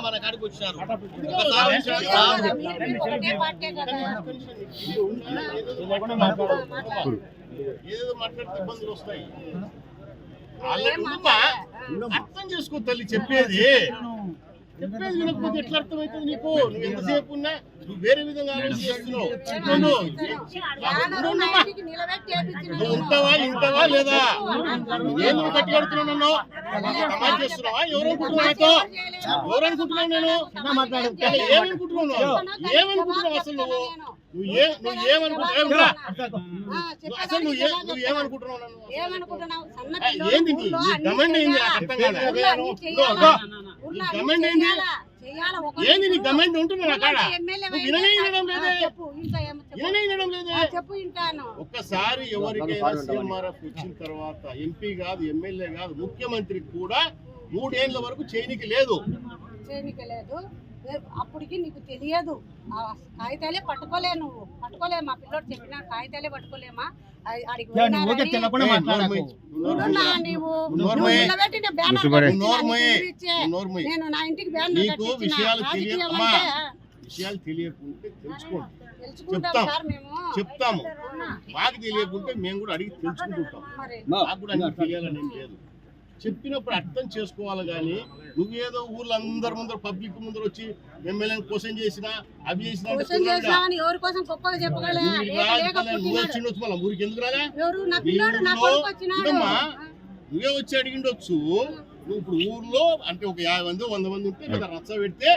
మన కాడికి వచ్చారు ఏదో మాట్లాడితే ఇబ్బందులు వస్తాయి. అర్థం చేసుకో తల్లి, చెప్పేది వినకపోతే ఎట్లా అర్థమవుతుంది నీకు? నువ్వు ఎంతసేపు ఉన్నా నువ్వు వేరే విధంగా ఆలోచిస్తున్నావు. నువ్వు ఉంటావా ఇంటావా లేదా? నేను గట్టి కడుతున్నావు, నన్ను సమాజ్ చేస్తున్నావా? ఎవరనుకుంటున్నావు? ఎవరనుకుంటున్నావు? నేను ఏమనుకుంటున్నావు? ఏమనుకుంటున్నావు అసలు నువ్వేమనుకుంటున్నావు? అసలు నువ్వేమనుకుంటున్నావు? ఏంది గమెంట్ ఏంది? నాకు అర్థం కాదు. గమెంట్ ఏంది? ఏంది నీ గమెంట్ ఉంటున్నా కాడ? వినడం లేదే. ఒక్కసారి ఎవరికైనా సీఎంఆర్ఎఫ్ వచ్చిన తర్వాత ఎంపీ కాదు, ఎమ్మెల్యే కాదు, ముఖ్యమంత్రికి కూడా 3 ఏళ్ల వరకు చేయనికి లేదు. అప్పటికి నీకు తెలియదు. కాగితాలే పట్టుకోలే, నువ్వు పట్టుకోలే. మా పిల్లోడు చెప్పిన కాగితాలే పట్టుకోలేమా? నేను నా ఇంటికి విషయాలు తెలియకుంటే చెప్తాము. మాకు తెలియకుంటే మేము కూడా అడిగి తెలుసుకుంటుంటాం. మాకు కూడా అన్ని తెలియాలని ఏం లేదు. చెప్పినప్పుడు అర్థం చేసుకోవాలి. కానీ నువ్వేదో ఊర్లో అందరి ముందర పబ్లిక్ ముందర వచ్చి ఎమ్మెల్యేని క్వశ్చన్ చేసినా అవి చేసినా నువ్వు వచ్చిండొచ్చు. మళ్ళీ ఊరికి ఎందుకు రాలే? నువ్వే వచ్చి అడిగిండొచ్చు. నువ్వు ఇప్పుడు ఊర్లో అంటే ఒక 50 మంది 100 మంది ఉంటే కదా రచ్చ పెడితే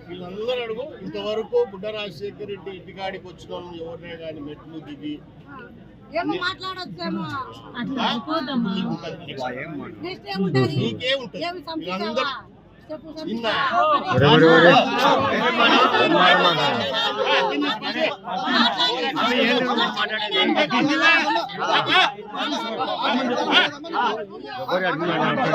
వీళ్ళందరూ అడుగు. ఇంతవరకు బుడ్డ రాజశేఖర రెడ్డి ఇంటికాడికి వచ్చిన వాళ్ళు ఎవరినే కానీ మెట్లు దిగి నీకే ఉంటుంది. వీళ్ళందరూ